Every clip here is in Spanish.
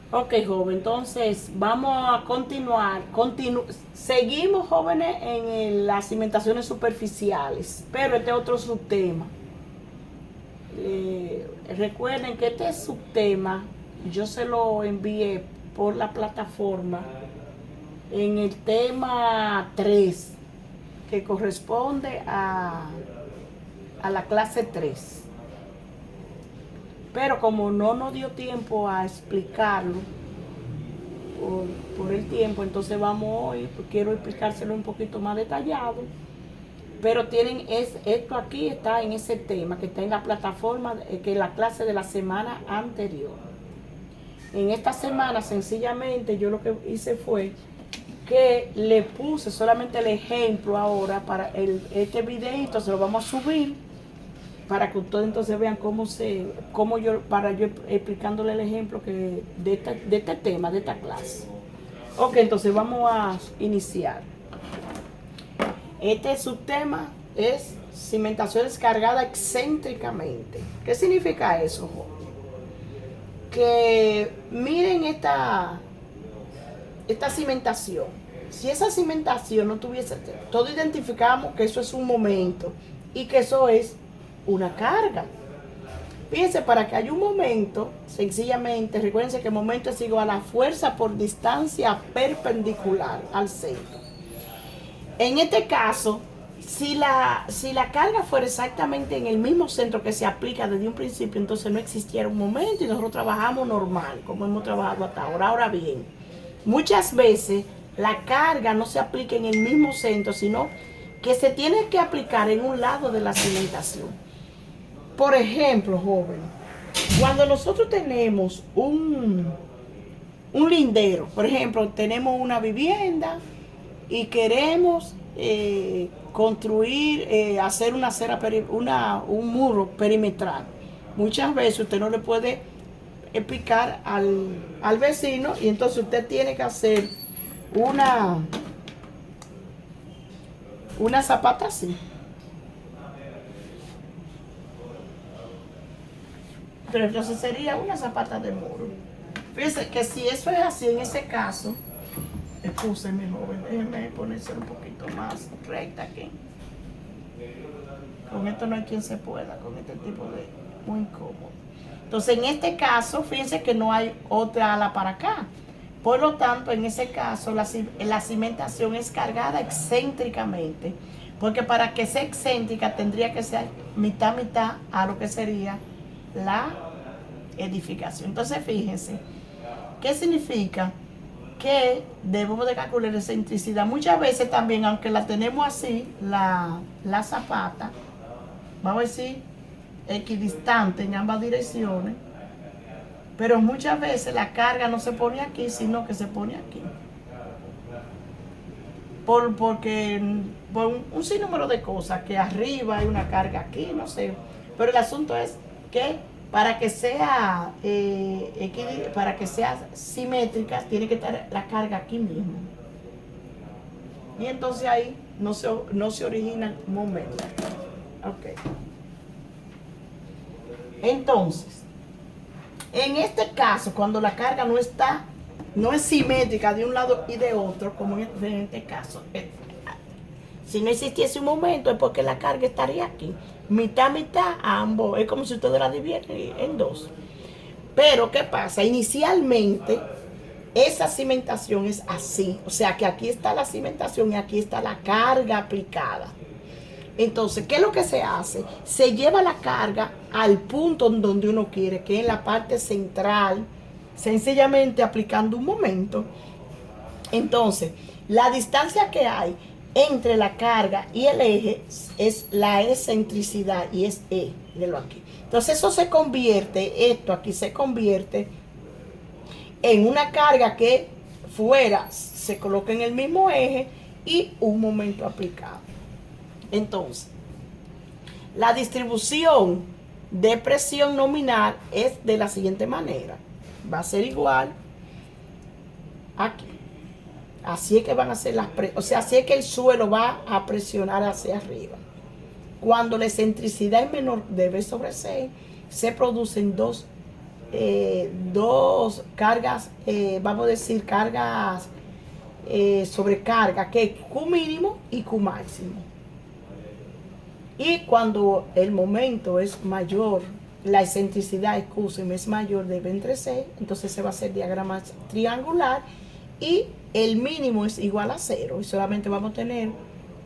Ok, joven, entonces vamos a continuar. Seguimos, jóvenes, en las cimentaciones superficiales, pero este es otro subtema. Recuerden que este subtema yo se lo envié por la plataforma en el tema 3 que corresponde a la clase 3. Pero como no nos dio tiempo a explicarlo por el tiempo, entonces vamos hoy, quiero explicárselo un poquito más detallado. Pero esto aquí está en ese tema que está en la plataforma, que es la clase de la semana anterior. En esta semana sencillamente yo lo que hice fue que le puse solamente el ejemplo ahora para este videito, se lo vamos a subir para que ustedes entonces vean cómo yo, para yo explicándole el ejemplo de este tema, de esta clase. Ok, entonces vamos a iniciar. Este subtema es cimentación descargada excéntricamente. ¿Qué significa eso, joven? Que miren esta cimentación. Si esa cimentación no tuviese, todos identificamos que eso es un momento y que eso es una carga. Fíjense, para que haya un momento, sencillamente, recuérdense que el momento es igual a la fuerza por distancia perpendicular al centro. En este caso, si la carga fuera exactamente en el mismo centro que se aplica desde un principio, entonces no existiera un momento y nosotros trabajamos normal, como hemos trabajado hasta ahora. Ahora bien, muchas veces la carga no se aplica en el mismo centro, sino que se tiene que aplicar en un lado de la cimentación. Por ejemplo, joven, cuando nosotros tenemos un lindero, por ejemplo, tenemos una vivienda y queremos construir, hacer un muro perimetral. Muchas veces usted no le puede explicar al vecino y entonces usted tiene que hacer una, una zapata así. Pero entonces sería una zapata de muro. Fíjense que si eso es así, en ese caso, excúsenme, joven, déjenme ponerse un poquito más recta aquí. Con esto no hay quien se pueda, con este tipo de muy incómodo. Entonces, en este caso, fíjense que no hay otra ala para acá. Por lo tanto, en ese caso, la cimentación es cargada excéntricamente, porque para que sea excéntrica tendría que ser mitad a lo que sería la edificación. Entonces, fíjense, ¿qué significa? Que debemos de calcular esa excentricidad. Muchas veces también, aunque la tenemos así, la zapata, vamos a decir, equidistante en ambas direcciones, pero muchas veces la carga no se pone aquí, sino que se pone aquí. Porque por un sinnúmero de cosas, que arriba hay una carga aquí, no sé. Pero el asunto es que para que sea simétrica, tiene que estar la carga aquí mismo. Y entonces ahí no se origina el momento. Ok. Entonces, en este caso, cuando la carga no es simétrica de un lado y de otro, como en este caso, si no existiese un momento es porque la carga estaría aquí, mitad, ambos, es como si ustedes la dividen en dos. Pero, ¿qué pasa? Inicialmente, esa cimentación es así, o sea que aquí está la cimentación y aquí está la carga aplicada. Entonces, ¿qué es lo que se hace? Se lleva la carga al punto donde uno quiere, que es en la parte central, sencillamente aplicando un momento. Entonces, la distancia que hay entre la carga y el eje es la excentricidad y es E, léelo aquí. Entonces eso se convierte, esto aquí se convierte en una carga que fuera se coloca en el mismo eje y un momento aplicado. Entonces, la distribución de presión nominal es de la siguiente manera. Va a ser igual aquí. Así es que van a ser o sea, así es que el suelo va a presionar hacia arriba. Cuando la excentricidad es menor de B sobre C, se producen dos dos cargas, vamos a decir cargas sobrecarga, que es Q mínimo y Q máximo. Y cuando el momento es mayor, la excentricidad es mayor de 26, entonces se va a hacer diagrama triangular y el mínimo es igual a 0 y solamente vamos a tener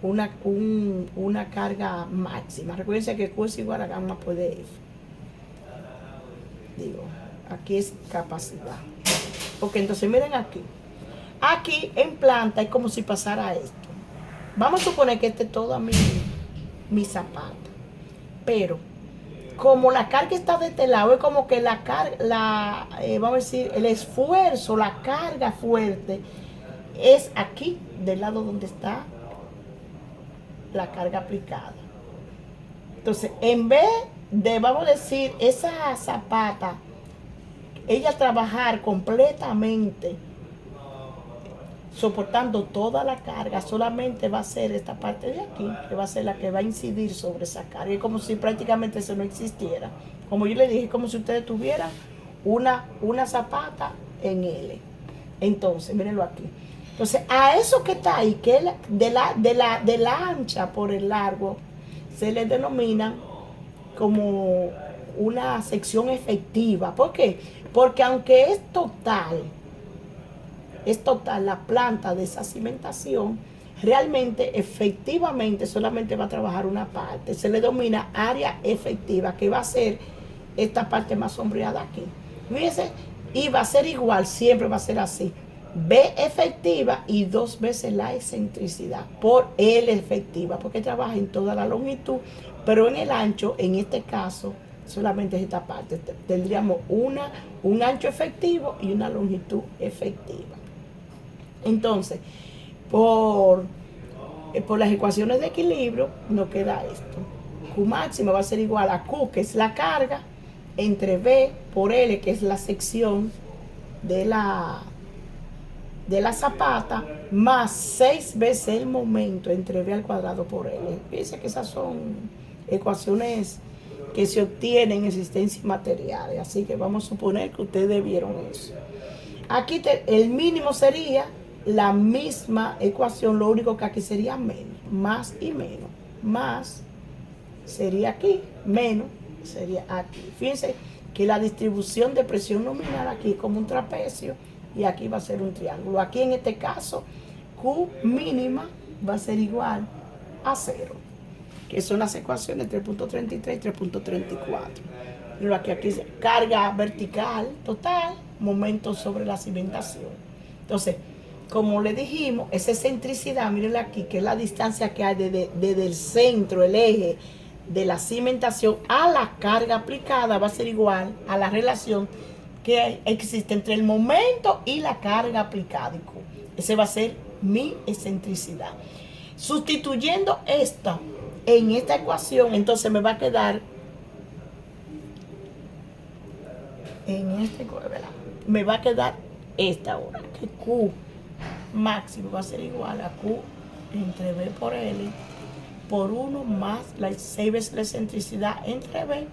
una carga máxima. Recuerden que Q es igual a gamma por F. Digo, aquí es capacidad. Ok, entonces miren aquí. Aquí en planta es como si pasara esto. Vamos a suponer que este es toda mi zapato. Pero como la carga está de este lado, es como que la carga, vamos a decir, el esfuerzo, la carga fuerte es aquí, del lado donde está la carga aplicada. Entonces, en vez de, vamos a decir, esa zapata, ella trabajar completamente soportando toda la carga, solamente va a ser esta parte de aquí, que va a ser la que va a incidir sobre esa carga. Es como si prácticamente eso no existiera. Como yo le dije, como si ustedes tuvieran una zapata en L. Entonces, mírenlo aquí. Entonces, a eso que está ahí, que es de la ancha por el largo, se le denomina como una sección efectiva. ¿Por qué? Porque aunque es total la planta de esa cimentación, realmente, efectivamente, solamente va a trabajar una parte. Se le denomina área efectiva, que va a ser esta parte más sombreada aquí. Fíjense, y va a ser igual, siempre va a ser así. B efectiva y 2 veces la excentricidad por L efectiva, porque trabaja en toda la longitud, pero en el ancho, en este caso, solamente es esta parte. Tendríamos un ancho efectivo y una longitud efectiva. Entonces, por las ecuaciones de equilibrio, nos queda esto. Q máxima va a ser igual a Q, que es la carga, entre B por L, que es la sección de la zapata, más 6 veces el momento entre B al cuadrado por L. Fíjense que esas son ecuaciones que se obtienen en existencias materiales. Así que vamos a suponer que ustedes vieron eso. Aquí el mínimo sería la misma ecuación, lo único que aquí sería menos, más y menos. Más sería aquí, menos sería aquí. Fíjense que la distribución de presión nominal aquí es como un trapecio y aquí va a ser un triángulo. Aquí en este caso, Q mínima va a ser igual a 0, que son las ecuaciones 3.33 y 3.34. Pero aquí dice carga vertical total, momento sobre la cimentación. Entonces, como le dijimos, esa excentricidad, mírenla aquí, que es la distancia que hay desde el centro, el eje de la cimentación a la carga aplicada, va a ser igual a la relación que existe entre el momento y la carga aplicada. Ese va a ser mi excentricidad. Sustituyendo esta en esta ecuación, entonces me va a quedar me va a quedar esta ahora, que Q máximo va a ser igual a Q entre B por L por 1 más las 6 veces la excentricidad entre B,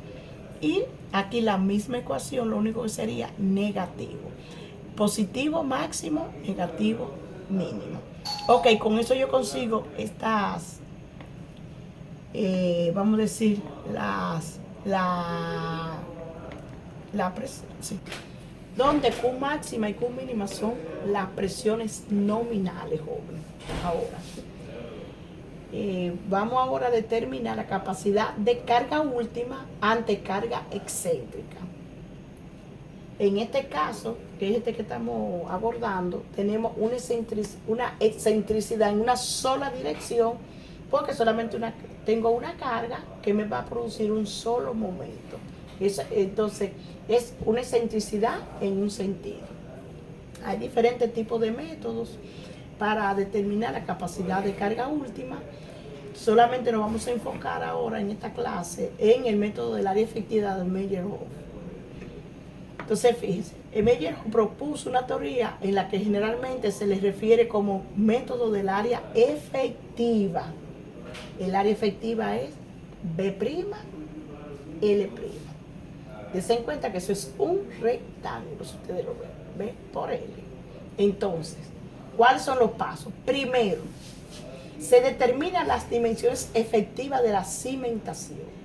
y aquí la misma ecuación, lo único que sería negativo. Positivo máximo, negativo mínimo. Ok, con eso yo consigo estas, vamos a decir, la presión, sí, donde Q máxima y Q mínima son las presiones nominales, jóvenes. Ahora, vamos ahora a determinar la capacidad de carga última ante carga excéntrica. En este caso, que es este que estamos abordando, tenemos una excentricidad en una sola dirección, porque solamente tengo una carga que me va a producir un solo momento. Entonces, es una excentricidad en un sentido. Hay diferentes tipos de métodos para determinar la capacidad de carga última. Solamente nos vamos a enfocar ahora en esta clase en el método del área efectiva de Meyerhof. Entonces, fíjense, Meyerhof propuso una teoría en la que generalmente se les refiere como método del área efectiva. El área efectiva es B', L'. Dense en cuenta que eso es un rectángulo, si ustedes lo ven, ¿ve? Por L. Entonces, ¿cuáles son los pasos? Primero, se determinan las dimensiones efectivas de la cimentación.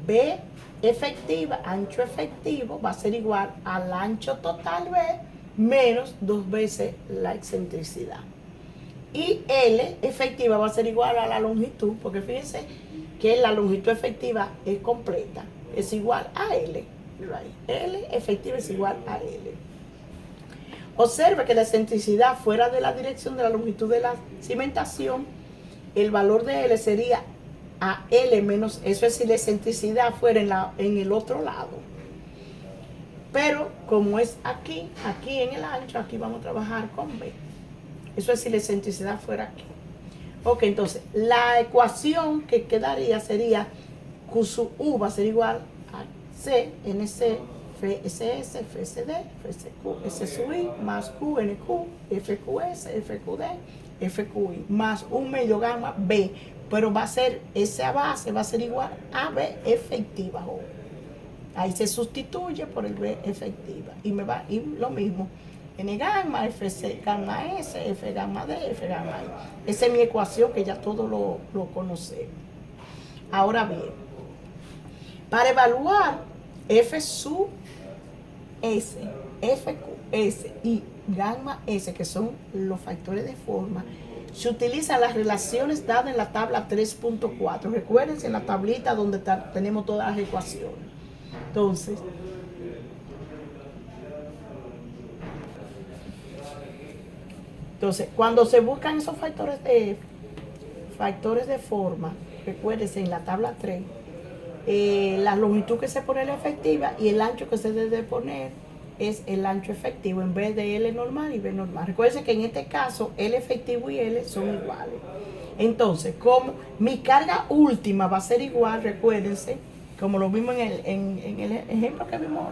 B efectiva, ancho efectivo, va a ser igual al ancho total B menos 2 veces la excentricidad. Y L efectiva va a ser igual a la longitud, porque fíjense que la longitud efectiva es completa, es igual a L. L efectiva es igual a L. Observe que la excentricidad fuera de la dirección de la longitud de la cimentación, el valor de L sería a L menos, eso es si la excentricidad fuera en el otro lado. Pero como es aquí en el ancho, aquí vamos a trabajar con B. Eso es si la excentricidad fuera aquí. Ok, entonces la ecuación que quedaría sería Q sub U va a ser igual a C, NC, FSS, FSD, FSQ, S sub I, más Q, NQ, FQS, FQD, FQI, más un medio gamma B. Pero va a ser, esa base va a ser igual a B efectiva. Ahí se sustituye por el B efectiva. Y me va a ir lo mismo. N gamma, FC gamma S, F gamma D, F gamma I. Esa es mi ecuación que ya todos lo conocemos. Ahora bien, para evaluar F sub S, FQS y gamma S, que son los factores de forma, se utilizan las relaciones dadas en la tabla 3.4. Recuérdense en la tablita donde tenemos todas las ecuaciones. Entonces, cuando se buscan esos factores de forma, recuérdense en la tabla 3, la longitud que se pone es la efectiva y el ancho que se debe poner es el ancho efectivo en vez de L normal y B normal. Recuerden que en este caso L efectivo y L son iguales. Entonces, como mi carga última va a ser igual, recuérdense, como lo vimos en el ejemplo que vimos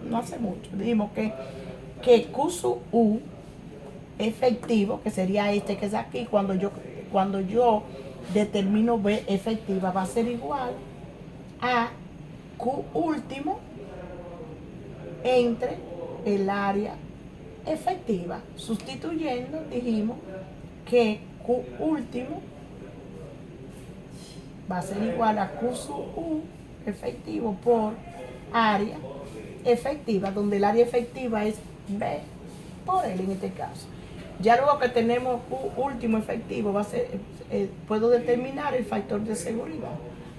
no hace mucho, dijimos que Q sub U efectivo, que sería este que es aquí, cuando yo determino B efectiva, va a ser igual a Q último entre el área efectiva. Sustituyendo, dijimos que Q último va a ser igual a Q sub U efectivo por área efectiva, donde el área efectiva es B por L en este caso. Ya luego que tenemos Q último efectivo, puedo determinar el factor de seguridad,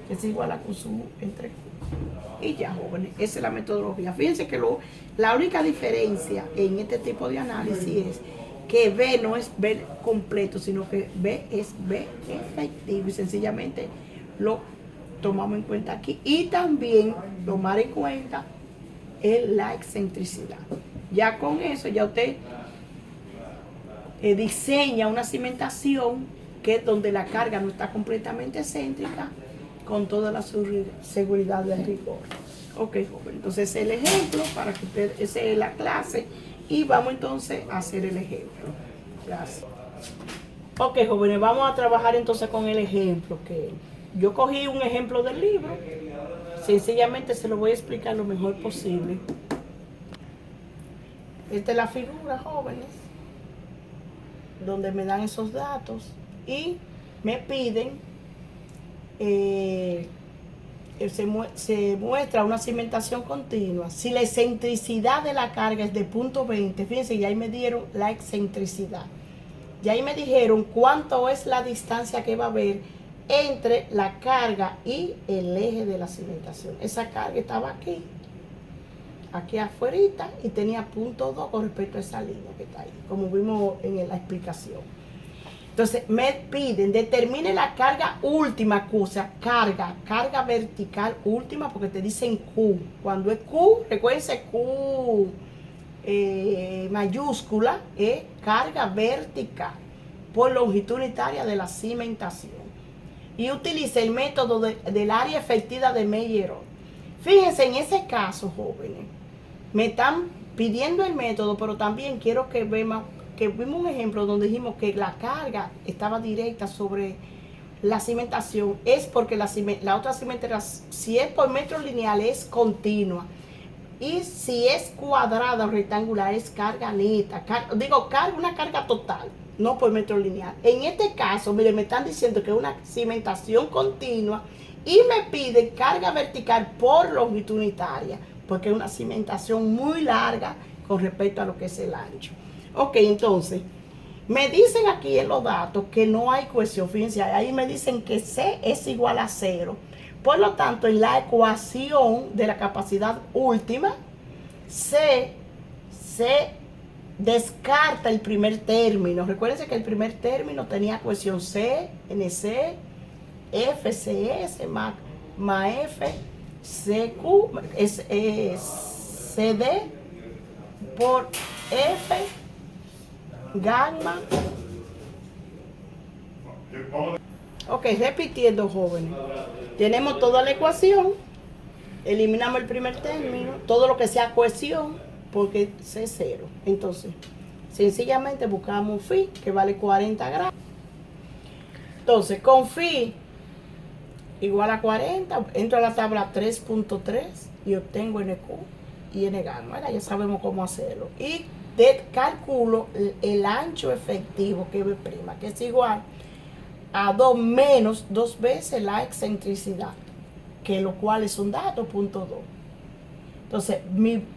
que es igual a Q sub U entre Q. Y ya, jóvenes, esa es la metodología. Fíjense que la única diferencia en este tipo de análisis es que B no es B completo, sino que B es B efectivo, y sencillamente lo tomamos en cuenta aquí. Y también tomar en cuenta la excentricidad. Ya con eso, ya usted diseña una cimentación que es donde la carga no está completamente excéntrica, con toda la seguridad del rigor. Ok, joven, entonces el ejemplo para que usted, esa es la clase, y vamos entonces a hacer el ejemplo. Gracias. Ok, jóvenes, vamos a trabajar entonces con el ejemplo, que yo cogí un ejemplo del libro, sencillamente se lo voy a explicar lo mejor posible. Esta es la figura, jóvenes, donde me dan esos datos y me piden, se muestra una cimentación continua. Si la excentricidad de la carga es de 0.20, fíjense, ya ahí me dieron la excentricidad. Ya ahí me dijeron cuánto es la distancia que va a haber entre la carga y el eje de la cimentación. Esa carga estaba aquí afuera, y tenía 0.2 con respecto a esa línea que está ahí, como vimos en la explicación. Entonces me piden, determine la carga última Q, o sea, carga vertical última, porque te dicen Q. Cuando es Q, recuérdense, Q mayúscula es carga vertical por longitud unitaria de la cimentación. Y utilice el método del área efectiva de Meyer. Fíjense, en ese caso, jóvenes, me están pidiendo el método, pero también quiero que vimos un ejemplo donde dijimos que la carga estaba directa sobre la cimentación es porque la otra cimentera, si es por metro lineal, es continua. Y si es cuadrada o rectangular, es carga neta. Una carga total, no por metro lineal. En este caso, mire, me están diciendo que es una cimentación continua y me pide carga vertical por longitud unitaria, porque es una cimentación muy larga con respecto a lo que es el ancho. Ok, entonces, me dicen aquí en los datos que no hay cohesión. Fíjense, ahí me dicen que C es igual a 0. Por lo tanto, en la ecuación de la capacidad última, se descarta el primer término. Recuérdense que el primer término tenía cohesión C, NC, FCS, más F, CQ, CD por F, gamma. Ok, repitiendo, jóvenes. Tenemos toda la ecuación, eliminamos el primer término, todo lo que sea cohesión, porque C es 0. Entonces, sencillamente buscamos phi, que vale 40 grados. Entonces, con phi igual a 40, entro a la tabla 3.3 y obtengo NQ y N gamma. Ya sabemos cómo hacerlo. Y calculo el ancho efectivo, que es B', que es igual a 2 menos 2 veces la excentricidad, que lo cual es un dato, punto 2. Entonces,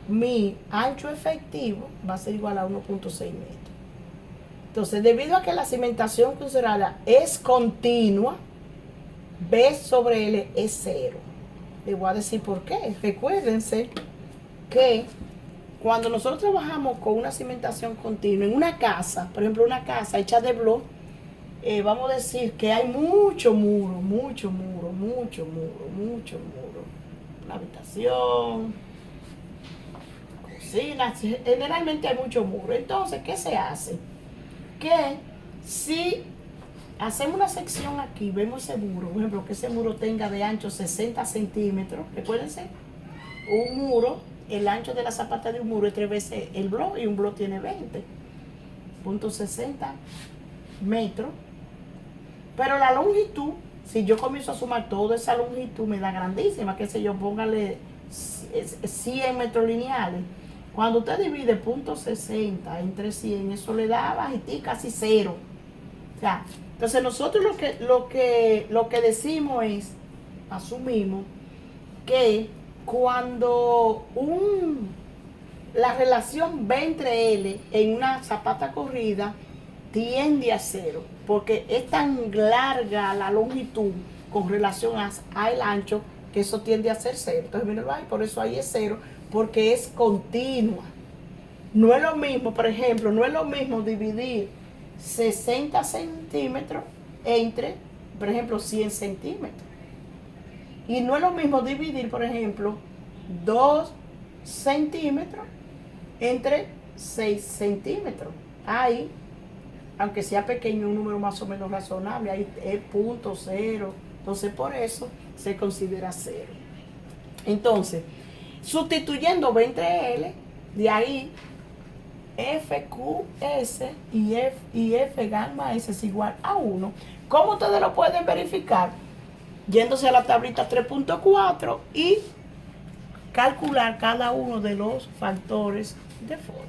mi ancho efectivo va a ser igual a 1.6 metros. Entonces, debido a que la cimentación considerada es continua, B sobre L es 0. Les voy a decir por qué. Recuérdense que cuando nosotros trabajamos con una cimentación continua en una casa, por ejemplo, una casa hecha de bloque, vamos a decir que hay mucho muro. Una habitación, cocina, generalmente hay mucho muro. Entonces, ¿qué se hace? Que si hacemos una sección aquí, vemos ese muro, por ejemplo, que ese muro tenga de ancho 60 centímetros, recuérdense, un muro, el ancho de la zapata de un muro es 3 veces el bloque, y un bloque tiene 20.60 metros. Pero la longitud, si yo comienzo a sumar toda esa longitud, me da grandísima, qué sé yo, póngale 100 metros lineales. Cuando usted divide .60 entre 100, eso le da bajití, casi 0. O sea, entonces nosotros lo que decimos es, asumimos que cuando la relación B entre L en una zapata corrida tiende a 0, porque es tan larga la longitud con relación al ancho que eso tiende a ser 0. Entonces, miren, por eso ahí es 0, porque es continua. No es lo mismo, por ejemplo, no es lo mismo dividir 60 centímetros entre, por ejemplo, 100 centímetros. Y no es lo mismo dividir, por ejemplo, 2 centímetros entre 6 centímetros. Ahí, aunque sea pequeño, un número más o menos razonable, ahí es .0. Entonces, por eso se considera 0. Entonces, sustituyendo B entre L, de ahí FQS y F gamma S es igual a 1. ¿Cómo ustedes lo pueden verificar? Yéndose a la tablita 3.4 y calcular cada uno de los factores de forma,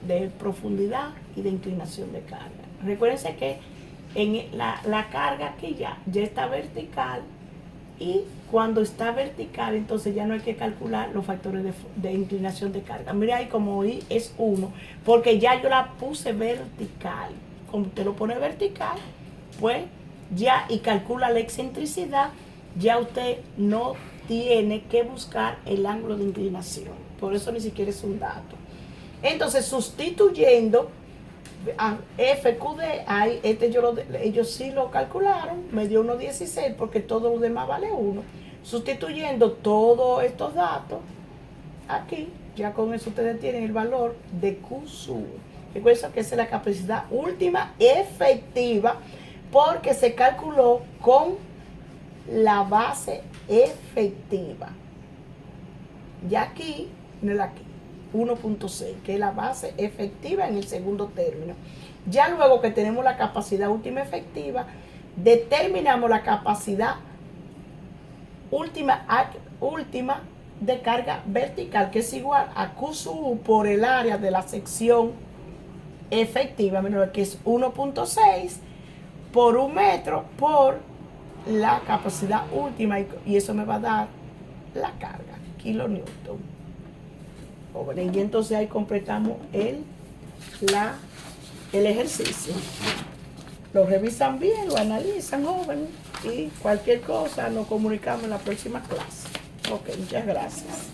de profundidad y de inclinación de carga. Recuérdense que en la carga aquí ya está vertical, y cuando está vertical entonces ya no hay que calcular los factores de inclinación de carga. Mira ahí como I es 1, porque ya yo la puse vertical. Como usted lo pone vertical, pues ya, y calcula la excentricidad, ya usted no tiene que buscar el ángulo de inclinación. Por eso ni siquiera es un dato. Entonces, sustituyendo a FQD, ellos sí lo calcularon, me dio 1.16 porque todo lo demás vale 1. Sustituyendo todos estos datos aquí, ya con eso ustedes tienen el valor de Q sub. Recuerden que esa es la capacidad última efectiva, porque se calculó con la base efectiva. Ya aquí, no aquí, 1.6, que es la base efectiva en el segundo término. Ya luego que tenemos la capacidad última efectiva, determinamos la capacidad última de carga vertical, que es igual a Q sub U por el área de la sección efectiva, que es 1.6 por un metro por la capacidad última, y eso me va a dar la carga, kilonewton. Jóvenes, y entonces ahí completamos el ejercicio. Lo revisan bien, lo analizan, jóvenes, y cualquier cosa nos comunicamos en la próxima clase. Ok, muchas gracias.